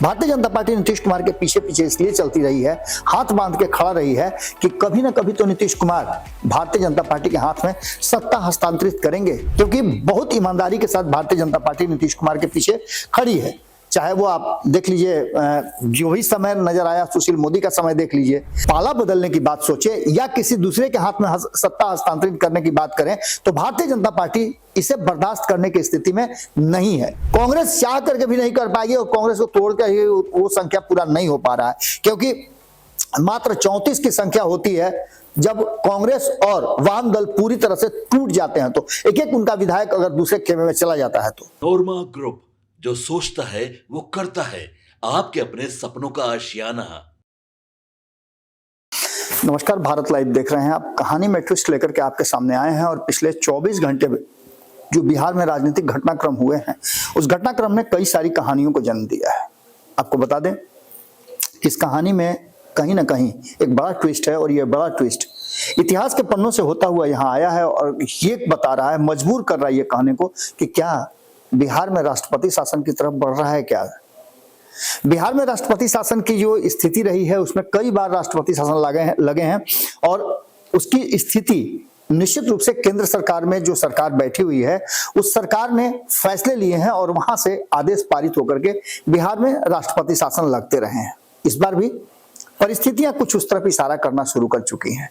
Bharatiya Janata party Nitish Kumar के पीछे पीछे इसलिए चलती रही है, हाथ बांध के खड़ा रही है कि कभी ना कभी तो नीतीश कुमार भारतीय जनता पार्टी के हाथ में सत्ता हस्तांतरित करेंगे, क्योंकि बहुत ईमानदारी के साथ भारतीय जनता पार्टी नीतीश कुमार के पीछे खड़ी है। चाहे वो आप देख लीजिए, जो भी समय नजर आया सुशील मोदी का समय देख लीजिए, पाला बदलने की बात सोचे या किसी दूसरे के हाथ में सत्ता हस्तांतरित करने की बात करें तो भारतीय जनता पार्टी इसे बर्दाश्त करने की स्थिति में नहीं है। कांग्रेस चाह करके भी नहीं कर पाएगी और कांग्रेस को तोड़कर ही वो संख्या पूरा नहीं हो पा रहा है, क्योंकि मात्र 34 की संख्या होती है। जब कांग्रेस और वाम दल पूरी तरह से टूट जाते हैं तो एक एक उनका विधायक अगर दूसरे खेमे में चला जाता है तो नोरमा ग्रुप, जो सोचता है वो करता है, आपके अपने सपनों का आशियाना। नमस्कार, भारत लाइव देख रहे हैं आप। कहानी में ट्विस्ट लेकर के आपके सामने आए हैं और पिछले 24 घंटे में जो बिहार में राजनीतिक घटनाक्रम हुए हैं, उस घटनाक्रम ने कई सारी कहानियों को जन्म दिया है। आपको बता दें, इस कहानी में कहीं ना कहीं एक बड़ा ट्विस्ट है और यह बड़ा ट्विस्ट इतिहास के पन्नों से होता हुआ यहाँ आया है और ये बता रहा है, मजबूर कर रहा है ये कहने को कि क्या बिहार में राष्ट्रपति शासन की तरफ बढ़ रहा है। क्या बिहार में राष्ट्रपति शासन की जो स्थिति रही है उसमें कई बार राष्ट्रपति शासन लगे हैं और उसकी स्थिति निश्चित रूप से केंद्र सरकार में जो सरकार बैठी हुई है उस सरकार ने फैसले लिए हैं और वहां से आदेश पारित होकर के बिहार में राष्ट्रपति शासन लगते रहे हैं। इस बार भी परिस्थितियां कुछ उस तरफ इशारा करना शुरू कर चुकी हैं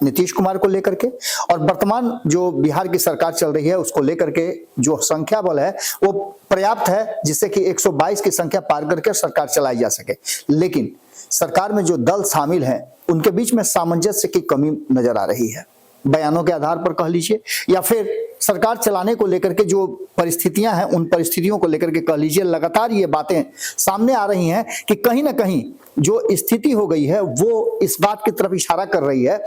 नीतीश कुमार को लेकर के, और वर्तमान जो बिहार की सरकार चल रही है उसको लेकर के जो संख्या बल है वो पर्याप्त है जिससे कि 122 की संख्या पार करके सरकार चलाई जा सके। लेकिन सरकार में जो दल शामिल हैं उनके बीच में सामंजस्य की कमी नजर आ रही है, बयानों के आधार पर कह लीजिए या फिर सरकार चलाने को लेकर के जो परिस्थितियां हैं उन परिस्थितियों को लेकर के कह लीजिए। लगातार ये बातें सामने आ रही हैं कि कहीं ना कहीं जो स्थिति हो गई है वो इस बात की तरफ इशारा कर रही है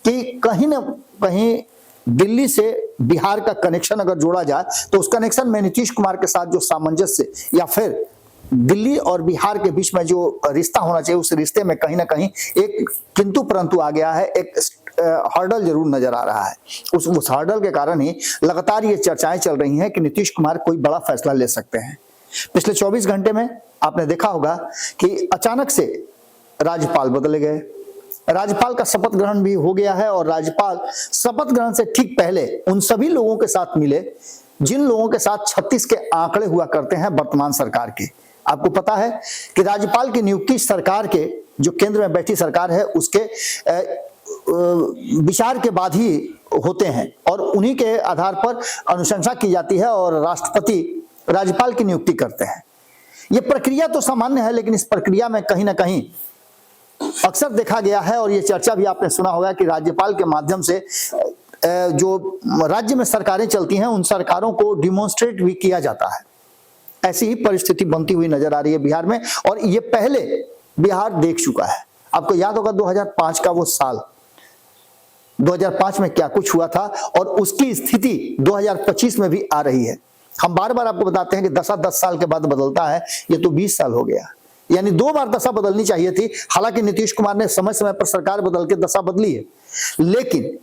कि कहीं ना कहीं दिल्ली से बिहार का कनेक्शन अगर जोड़ा जाए तो उस कनेक्शन में नीतीश कुमार के साथ जो सामंजस्य या फिर दिल्ली और बिहार के बीच में जो रिश्ता होना चाहिए उस रिश्ते में कहीं ना कहीं एक किंतु परंतु आ गया है, एक हर्डल जरूर नजर आ रहा है। उस हर्डल के कारण ही लगातार ये चर्चाएं चल रही हैं कि नीतीश कुमार कोई बड़ा फैसला ले सकते हैं। पिछले 24 घंटे में आपने देखा होगा कि अचानक से राज्यपाल बदले गए, राज्यपाल का शपथ ग्रहण भी हो गया है और राज्यपाल शपथ ग्रहण से ठीक पहले उन सभी लोगों के साथ मिले जिन लोगों के साथ 36 के आंकड़े हुआ करते हैं वर्तमान सरकार के। आपको पता है कि राज्यपाल की नियुक्ति सरकार के जो केंद्र में बैठी सरकार है उसके विचार के बाद ही होते हैं और उन्हीं के आधार पर अनुशंसा की जाती है और राष्ट्रपति राज्यपाल की नियुक्ति करते हैं। यह प्रक्रिया तो सामान्य है, लेकिन इस प्रक्रिया में कहीं ना कहीं अक्सर देखा गया है और यह चर्चा भी आपने सुना होगा कि राज्यपाल के माध्यम से जो राज्य में सरकारें चलती हैं उन सरकारों को डिमोन्स्ट्रेट भी किया जाता है। ऐसी ही परिस्थिति बनती हुई नजर आ रही है बिहार में और ये पहले बिहार देख चुका है। आपको याद होगा 2005 का वो साल, 2005 में क्या कुछ हुआ था और उसकी स्थिति 2025 में भी आ रही है। हम बार बार आपको बताते हैं कि दशा 10 साल के बाद बदलता है, ये तो 20 साल हो गया, यानी 2 बार दशा बदलनी चाहिए थी। हालांकि नीतीश कुमार ने समय समय पर सरकार बदल के दशा बदली है, लेकिन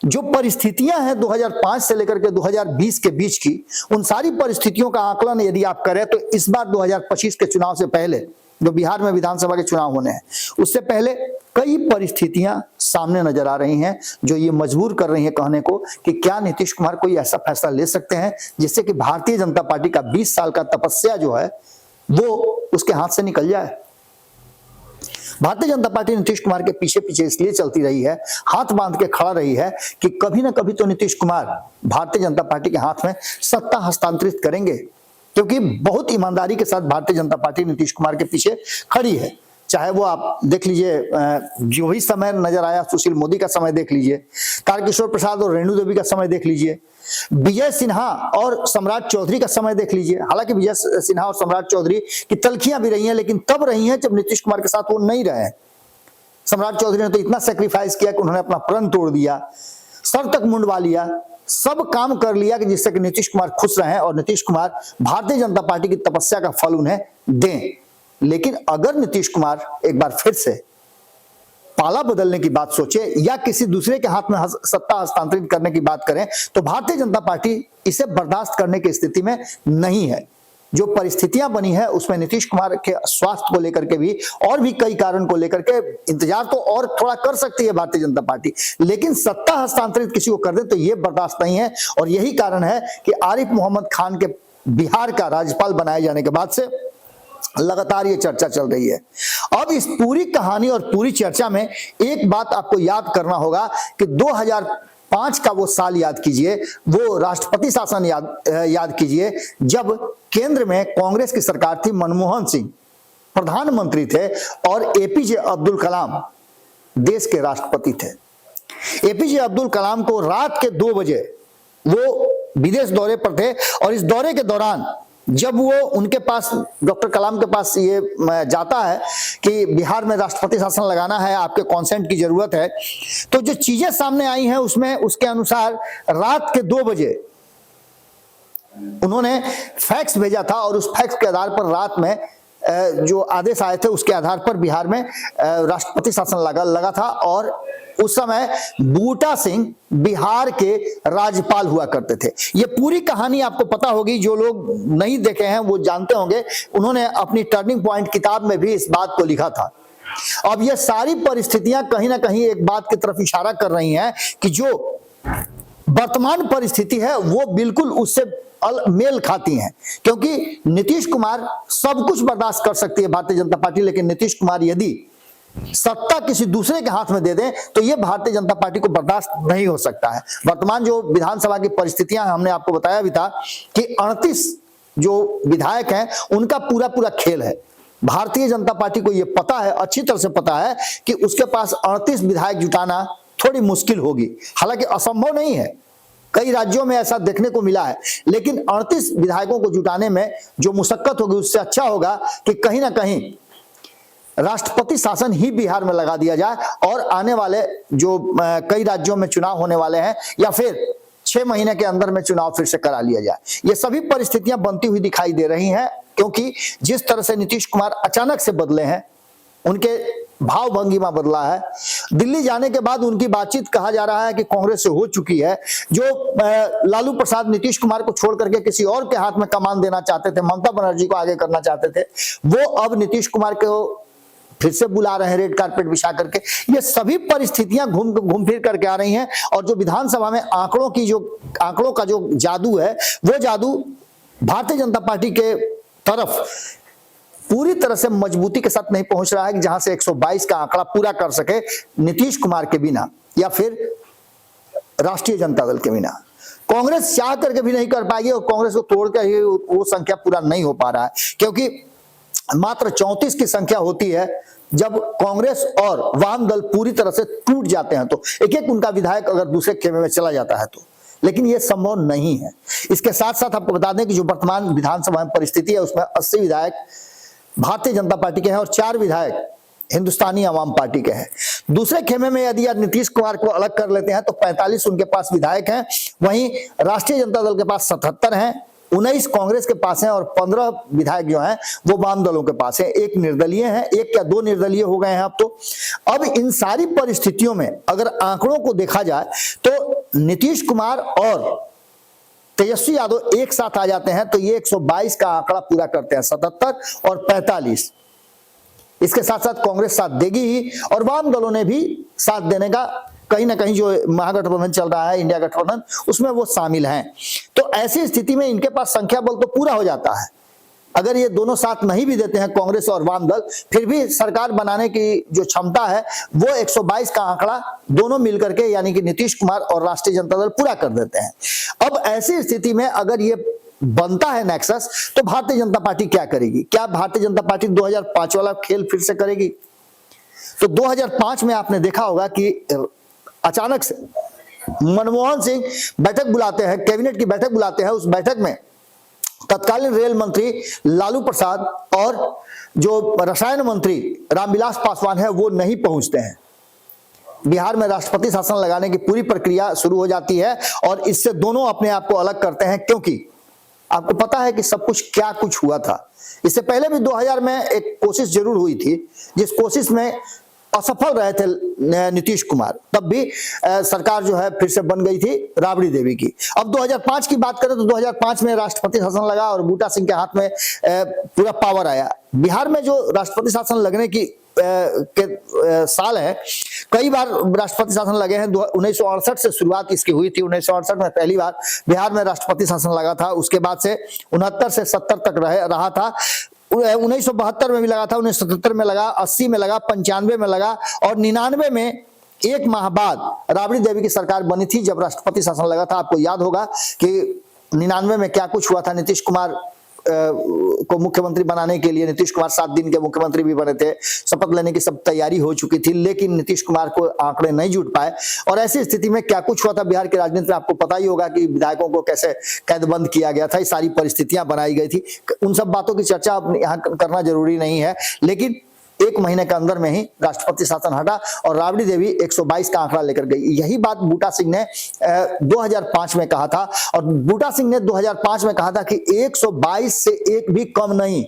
जो परिस्थितियां हैं 2005 से लेकर के 2020 के बीच की, उन सारी परिस्थितियों का आकलन यदि आप करें तो इस बार 2025 के चुनाव से पहले जो बिहार में विधानसभा के चुनाव होने हैं उससे पहले कई परिस्थितियां सामने नजर आ रही हैं जो ये मजबूर कर रही हैं कहने को कि क्या नीतीश कुमार कोई ऐसा फैसला ले सकते हैं जिससे कि भारतीय जनता पार्टी का 20 साल का तपस्या जो है वो उसके हाथ से निकल जाए। भारतीय जनता पार्टी नीतीश कुमार के पीछे पीछे इसलिए चलती रही है, हाथ बांध के खड़ा रही है कि कभी ना कभी तो नीतीश कुमार भारतीय जनता पार्टी के हाथ में सत्ता हस्तांतरित करेंगे, क्योंकि बहुत ईमानदारी के साथ भारतीय जनता पार्टी नीतीश कुमार के पीछे खड़ी है। चाहे वो आप देख लीजिए, जो भी समय नजर आया सुशील मोदी का समय देख लीजिए, तारकिशोर प्रसाद और रेणु देवी का समय देख लीजिए, विजय सिन्हा और सम्राट चौधरी का समय देख लीजिए। हालांकि विजय सिन्हा और सम्राट चौधरी की तलखियां भी रही हैं, लेकिन तब रही हैं जब नीतीश कुमार के साथ वो नहीं रहे। सम्राट चौधरी ने तो इतना सेक्रीफाइस किया कि उन्होंने अपना प्रण तोड़ दिया, सर तक मुंडवा लिया, सब काम कर लिया कि जिससे कि नीतीश कुमार खुश रहें और नीतीश कुमार भारतीय जनता पार्टी की तपस्या का फल उन्हें दें। लेकिन अगर नीतीश कुमार एक बार फिर से पाला बदलने की बात सोचे या किसी दूसरे के हाथ में सत्ता हस्तांतरित करने की बात करें तो भारतीय जनता पार्टी इसे बर्दाश्त करने की स्थिति में नहीं है। जो परिस्थितियां बनी है उसमें नीतीश कुमार के स्वास्थ्य को लेकर के भी और भी कई कारण को लेकर के इंतजार तो और थोड़ा कर सकती है भारतीय जनता पार्टी, लेकिन सत्ता हस्तांतरित किसी को कर दे तो ये बर्दाश्त नहीं है। और यही कारण है कि आरिफ मोहम्मद खान के बिहार का राज्यपाल बनाए जाने के बाद से लगातार ये चर्चा चल रही है। अब इस पूरी कहानी और पूरी चर्चा में एक बात आपको याद करना होगा कि 2005 का वो साल याद कीजिए, वो राष्ट्रपति शासन याद कीजिए, जब केंद्र में कांग्रेस की सरकार थी, मनमोहन सिंह प्रधानमंत्री थे और एपीजे अब्दुल कलाम देश के राष्ट्रपति थे। एपीजे अब्दुल कलाम को रात के 2 बजे वो विदेश दौरे पर थे और इस दौरे के दौरान जब वो उनके पास, डॉक्टर कलाम के पास ये जाता है कि बिहार में राष्ट्रपति शासन लगाना है, आपके कॉन्सेंट की जरूरत है, तो जो चीजें सामने आई हैं उसमें उसके अनुसार रात के 2 बजे उन्होंने फैक्स भेजा था और उस फैक्स के आधार पर रात में जो आदेश आए थे उसके आधार पर बिहार में राष्ट्रपति शासन लगा था। और उस समय बूटा सिंह बिहार के राज्यपाल हुआ करते थे। ये पूरी कहानी आपको पता होगी, जो लोग नहीं देखे हैं वो जानते होंगे, उन्होंने अपनी टर्निंग पॉइंट किताब में भी इस बात को लिखा था। अब ये सारी परिस्थितियां कहीं ना कहीं एक बात की तरफ इशारा कर रही हैं कि जो वर्तमान परिस्थिति है वो बिल्कुल उससे मेल खाती हैं, क्योंकि नीतीश कुमार सब कुछ बर्दाश्त कर सकती है भारतीय जनता पार्टी, लेकिन नीतीश कुमार यदि सत्ता किसी दूसरे के हाथ में दे दें तो यह भारतीय जनता पार्टी को बर्दाश्त नहीं हो सकता है। वर्तमान जो विधानसभा की परिस्थितियां हमने आपको बताया भी था कि 38 जो विधायक हैं उनका पूरा खेल है। भारतीय जनता पार्टी को यह पता है, अच्छी तरह से पता है कि उसके पास 38 विधायक जुटाना थोड़ी मुश्किल होगी, हालांकि असंभव नहीं है, कई राज्यों में ऐसा देखने को मिला है, लेकिन 38 विधायकों को जुटाने में जो मुशक्कत होगी उससे अच्छा होगा कि कहीं ना कहीं राष्ट्रपति शासन ही बिहार में लगा दिया जाए और आने वाले जो कई राज्यों में चुनाव होने वाले हैं या फिर 6 महीने के अंदर में चुनाव फिर से करा लिया जाए। ये सभी परिस्थितियां बनती हुई दिखाई दे रही हैं, क्योंकि जिस तरह से नीतीश कुमार अचानक से बदले हैं, उनके भाव भंगिमा बदला है। दिल्ली जाने के बाद उनकी बातचीत कहा जा रहा है कि कांग्रेस से हो चुकी है। जो लालू प्रसाद नीतीश कुमार को छोड़ करके किसी और के हाथ में कमान देना चाहते थे, ममता बनर्जी को आगे करना चाहते थे, वो अब नीतीश कुमार को फिर से बुला रहे हैं रेड कारपेट बिछा करके। ये सभी परिस्थितियां घूम फिर करके आ रही हैं और जो विधानसभा में आंकड़ों का जो जादू है, वो जादू भारतीय जनता पार्टी के तरफ पूरी तरह से मजबूती के साथ नहीं पहुंच रहा है कि जहां से 122 का आंकड़ा पूरा कर सके नीतीश कुमार के बिना या फिर राष्ट्रीय जनता दल के बिना। कांग्रेस चाह करके भी नहीं कर पाएगी और कांग्रेस को तोड़कर ही वो संख्या पूरा नहीं हो पा रहा है, क्योंकि मात्र 34 की संख्या होती है जब कांग्रेस और वाम दल पूरी तरह से टूट जाते हैं, तो एक उनका विधायक अगर दूसरे खेमे में चला जाता है तो, लेकिन यह संभव नहीं है। इसके साथ साथ आपको बता दें कि जो वर्तमान विधानसभा में परिस्थिति है उसमें 80 विधायक भारतीय जनता पार्टी के हैं और 4 विधायक हिंदुस्तानी आवाम पार्टी के हैं। दूसरे खेमे में यदि नीतीश कुमार को अलग कर लेते हैं तो 45 उनके पास विधायक हैं, वहीं राष्ट्रीय जनता दल के पास 77 हैं, 19 कांग्रेस के पास हैं और 15 विधायक जो हैं वो वाम दलों के पास हैं, 1 निर्दलीय हैं, 1 या 2 निर्दलीय हो गए हैं अब तो। अब इन सारी परिस्थितियों में अगर आंकड़ों को देखा जाए तो नीतीश कुमार और तेजस्वी यादव एक साथ आ जाते हैं तो ये 122 का आंकड़ा पूरा करते हैं, 77 और 45। इसके साथ साथ कांग्रेस साथ देगी ही और वाम दलों ने भी साथ देने का कहीं ना कहीं जो महागठबंधन चल रहा है, इंडिया गठबंधन, उसमें वो शामिल हैं। तो ऐसी स्थिति में इनके पास संख्या बल तो पूरा हो जाता है। अगर ये दोनों साथ नहीं भी देते हैं कांग्रेस और वाम दल, फिर भी सरकार बनाने की जो क्षमता है वो 122 का आंकड़ा दोनों मिलकर के यानी कि नीतीश कुमार और राष्ट्रीय जनता दल पूरा कर देते हैं। अब ऐसी स्थिति में अगर ये बनता है नेक्सस, तो भारतीय जनता पार्टी क्या करेगी? क्या भारतीय जनता पार्टी 2005 वाला खेल फिर से करेगी? तो 2005 में आपने देखा होगा कि अचानक से मनमोहन सिंह बैठक बुलाते हैं, कैबिनेट की बैठक बुलाते हैं। उस बैठक में तत्कालीन रेल मंत्री लालू प्रसाद और जो रसायन मंत्री रामविलास पासवान है वो नहीं पहुंचते हैं। बिहार में राष्ट्रपति शासन लगाने की पूरी प्रक्रिया शुरू हो जाती है और इससे दोनों अपने आप को अलग करते हैं, क्योंकि आपको पता है कि सब कुछ क्या कुछ हुआ था। इससे पहले भी 2000 में एक कोशिश जरूर हुई थी, जिस कोशिश में असफल रहे थे नीतीश कुमार, तब भी सरकार जो है फिर से बन गई थी राबड़ी देवी की। अब 2005 की बात करें तो 2005 में राष्ट्रपति शासन लगा और बूटा सिंह के हाथ में पूरा पावर आया। बिहार में जो राष्ट्रपति शासन लगने की साल है, कई बार राष्ट्रपति शासन लगे हैं। 1968 से शुरुआत इसकी हुई थी। 1968 में पहली बार बिहार में राष्ट्रपति शासन लगा था। उसके बाद से 69 से 70 तक रहा था। 1972 में भी लगा था, 1977 में लगा, 80 में लगा, 95 में लगा और 99 में एक माह बाद राबड़ी देवी की सरकार बनी थी जब राष्ट्रपति शासन लगा था। आपको याद होगा कि 99 में क्या कुछ हुआ था। नीतीश कुमार को मुख्यमंत्री बनाने के लिए नीतीश कुमार 7 दिन के मुख्यमंत्री भी बने थे। शपथ लेने की सब तैयारी हो चुकी थी, लेकिन नीतीश कुमार को आंकड़े नहीं जुट पाए और ऐसी स्थिति में क्या कुछ हुआ था बिहार की राजनीति में आपको पता ही होगा कि विधायकों को कैसे कैदबंद किया गया था। ये सारी परिस्थितियां बनाई गई थी। उन सब बातों की चर्चा अब यहाँ करना जरूरी नहीं है, लेकिन 1 महीने के अंदर में ही राष्ट्रपति शासन हटा और राबड़ी देवी 122 का आंकड़ा लेकर गई। यही बात बूटा सिंह ने 2005 में कहा था और बूटा सिंह ने 2005 में कहा था कि 122 से एक भी कम नहीं,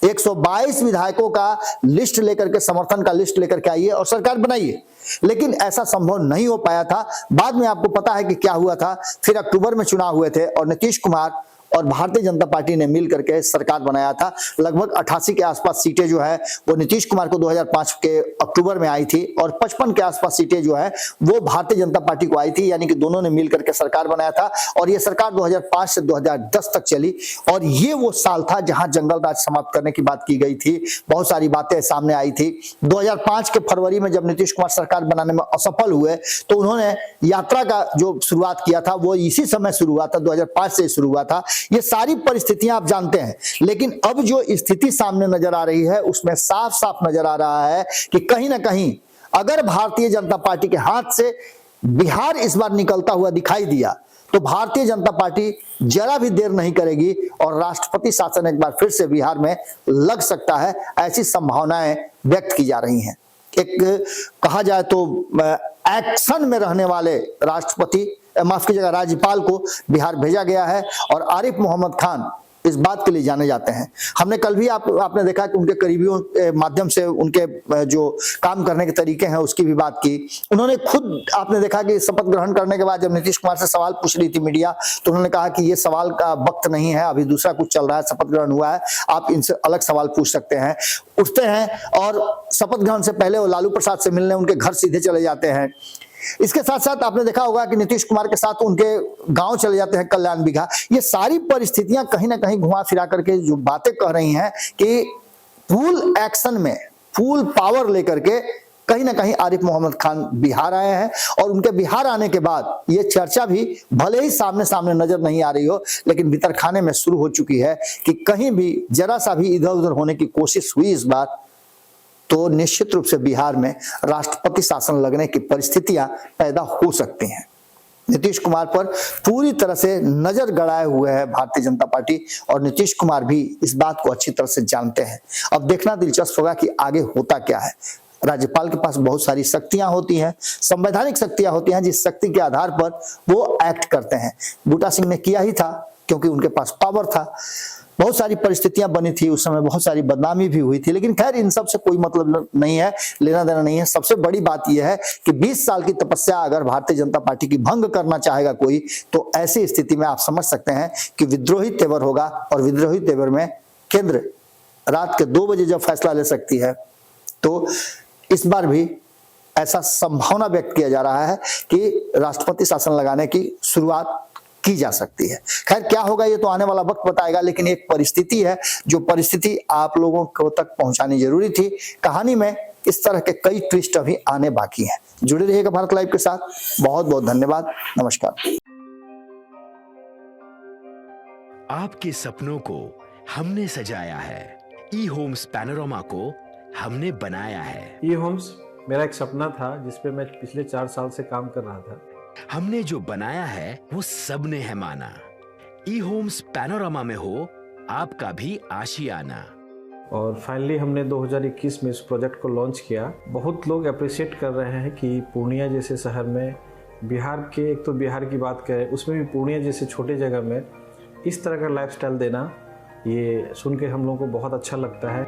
122 विधायकों का लिस्ट लेकर के, समर्थन का लिस्ट लेकर के आइए और सरकार बनाइए। लेकिन ऐसा संभव नहीं हो पाया था। बाद में आपको पता है कि क्या हुआ था। फिर अक्टूबर में चुनाव हुए थे और नीतीश कुमार और भारतीय जनता पार्टी ने मिल करके सरकार बनाया था। लगभग 88 के आसपास सीटें जो है वो नीतीश कुमार को 2005 के अक्टूबर में आई थी और 55 के आसपास सीटें जो है वो भारतीय जनता पार्टी को आई थी, यानी कि दोनों ने मिल करके सरकार बनाया था। और ये सरकार 2005 से 2010 तक चली और ये वो साल था जहां जंगल राज समाप्त करने की बात की गई थी। बहुत सारी बातें सामने आई थी। 2005 के फरवरी में जब नीतीश कुमार सरकार बनाने में असफल हुए तो उन्होंने यात्रा का जो शुरुआत किया था वो इसी समय शुरू हुआ था, 2005 से शुरू हुआ था। ये सारी परिस्थितियां आप जानते हैं, लेकिन अब जो स्थिति सामने नजर आ रही है उसमें साफ साफ नजर आ रहा है कि कहीं ना कहीं अगर भारतीय जनता पार्टी के हाथ से बिहार इस बार निकलता हुआ दिखाई दिया तो भारतीय जनता पार्टी जरा भी देर नहीं करेगी और राष्ट्रपति शासन एक बार फिर से बिहार में लग सकता है। ऐसी संभावनाएं व्यक्त की जा रही हैं। एक कहा जाए तो एक्शन में रहने वाले राष्ट्रपति, माफ कीजिएगा, राज्यपाल को बिहार भेजा गया है और आरिफ मोहम्मद खान इस बात के लिए जाने जाते हैं। हमने कल भी आपने देखा कि उनके करीबियों के माध्यम से उनके जो काम करने के तरीके हैं उसकी भी बात की। उन्होंने खुद, आपने देखा कि शपथ ग्रहण करने के बाद जब नीतीश कुमार से सवाल पूछ रही थी मीडिया तो उन्होंने कहा कि ये सवाल का वक्त नहीं है, अभी दूसरा कुछ चल रहा है, शपथ ग्रहण हुआ है, आप इनसे अलग सवाल पूछ सकते हैं। उठते हैं और शपथ ग्रहण से पहले वो लालू प्रसाद से मिलने उनके घर सीधे चले जाते हैं। इसके साथ साथ आपने देखा होगा कि नीतीश कुमार के साथ उनके गांव चले जाते हैं, कल्याण बिघा। ये सारी परिस्थितियां कहीं ना कहीं घुमा फिरा करके जो बातें कह रही हैं कि फुल एक्शन में, फुल पावर लेकर के कहीं ना कहीं आरिफ मोहम्मद खान बिहार आए हैं और उनके बिहार आने के बाद ये चर्चा भी भले ही सामने सामने नजर नहीं आ रही हो, लेकिन भीतर खाने में शुरू हो चुकी है कि कहीं भी जरा सा भी इधर उधर होने की कोशिश हुई इस बार तो निश्चित रूप से बिहार में राष्ट्रपति शासन लगने की परिस्थितियां पैदा हो सकती हैं। नीतीश कुमार पर पूरी तरह से नजर गड़ाए हुए है भारतीय जनता पार्टी और नीतीश कुमार भी इस बात को अच्छी तरह से जानते हैं। अब देखना दिलचस्प होगा कि आगे होता क्या है। राज्यपाल के पास बहुत सारी शक्तियां होती हैं, संवैधानिक शक्तियां होती हैं, जिस शक्ति के आधार पर वो एक्ट करते हैं। बूटा सिंह ने किया ही था क्योंकि उनके पास पावर था। बहुत सारी परिस्थितियां बनी थी उस समय, बहुत सारी बदनामी भी हुई थी, लेकिन खैर इन सब से कोई मतलब नहीं है, लेना देना नहीं है। सबसे बड़ी बात यह है कि 20 साल की तपस्या अगर भारतीय जनता पार्टी की भंग करना चाहेगा कोई, तो ऐसी स्थिति में आप समझ सकते हैं कि विद्रोही तेवर होगा और विद्रोही तेवर में केंद्र रात के 2 बजे जब फैसला ले सकती है, तो इस बार भी ऐसा संभावना व्यक्त किया जा रहा है कि राष्ट्रपति शासन लगाने की शुरुआत की जा सकती है। खैर क्या होगा ये तो आने वाला वक्त बताएगा, लेकिन एक परिस्थिति है जो परिस्थिति आप लोगों को तक पहुंचानी जरूरी थी। कहानी में इस तरह के कई ट्विस्ट अभी आने बाकी हैं। जुड़े रहिएगा भारत लाइव के साथ। बहुत बहुत धन्यवाद। नमस्कार। आपके सपनों को हमने सजाया है, ई होम्स पैनोरामा को हमने बनाया है। ई होम्स मेरा एक सपना था जिस पे मैं पिछले 4 साल से काम कर रहा था। हमने जो बनाया है वो सबने है माना। ई होम्स पैनोरामा में हो आपका भी आशियाना। और फाइनली हमने 2021 में इस प्रोजेक्ट को लॉन्च किया। बहुत लोग अप्रिशिएट कर रहे हैं कि पूर्णिया जैसे शहर में, बिहार के, एक तो बिहार की बात करें उसमें भी पूर्णिया जैसे छोटे जगह में इस तरह का लाइफस्टाइल देना, ये सुन के हम लोगों को बहुत अच्छा लगता है।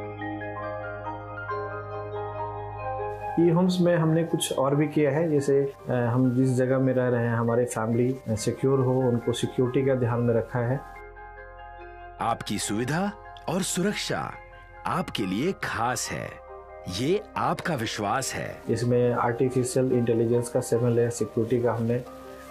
ई होम्स में हमने कुछ और भी किया है, जैसे हम जिस जगह में रह रहे हैं हमारे फैमिली सिक्योर हो, उनको सिक्योरिटी का ध्यान में रखा है। आपकी सुविधा और सुरक्षा आपके लिए खास है, ये आपका विश्वास है। इसमें आर्टिफिशियल इंटेलिजेंस का 7 लेयर सिक्योरिटी का हमने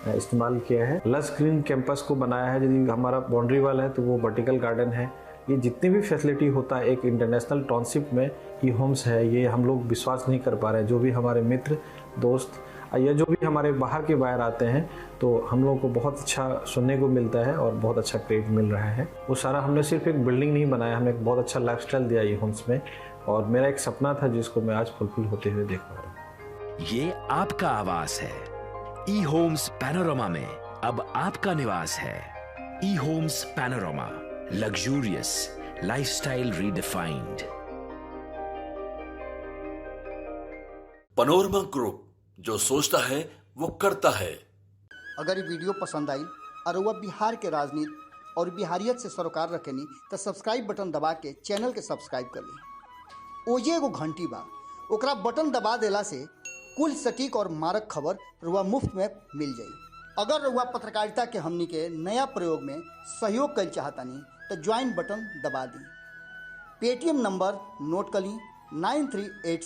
इस्तेमाल किया है। लस ग्रीन कैंपस को बनाया है, यदि हमारा बाउंड्री वाल है तो वो वर्टिकल गार्डन है। ये जितनी भी फैसिलिटी होता है एक इंटरनेशनल टाउनशिप में ई होम्स है, ये हम लोग विश्वास नहीं कर पा रहे हैं। जो भी हमारे मित्र दोस्त या जो भी हमारे बाहर के बाहर आते हैं तो हम लोगों को बहुत अच्छा सुनने को मिलता है और बहुत अच्छा क्रेडिट मिल रहा है। वो सारा हमने सिर्फ एक बिल्डिंग नहीं बनाया, हमने एक बहुत अच्छा लाइफस्टाइल दिया ई होम्स में, और मेरा एक सपना था जिसको मैं आज फुलफिल होते हुए देख पा रहा हूँ। ये आपका आवास है। ई होम्स पैनोरामा में अब आपका निवास है। E homes Panorama, luxurious lifestyle redefined. Panorama group, जो सोचता है वो करता है। अगर ये वीडियो पसंद आई और वह बिहार के राजनीति और बिहारियत से सरोकार रखेनी तो सब्सक्राइब बटन दबा के चैनल के सब्सक्राइब कर ली। ओजे एगो घंटी बा, ओकरा बटन दबा देला से कुल सटीक और मारक खबर रुआ मुफ्त में मिल जाई। अगर रुआ पत्रकारिता के हमनी के नया प्रयोग में सहयोग कर चाहतानी तो ज्वाइन बटन दबा दी। पेटीएम नंबर नोट कर ली 9386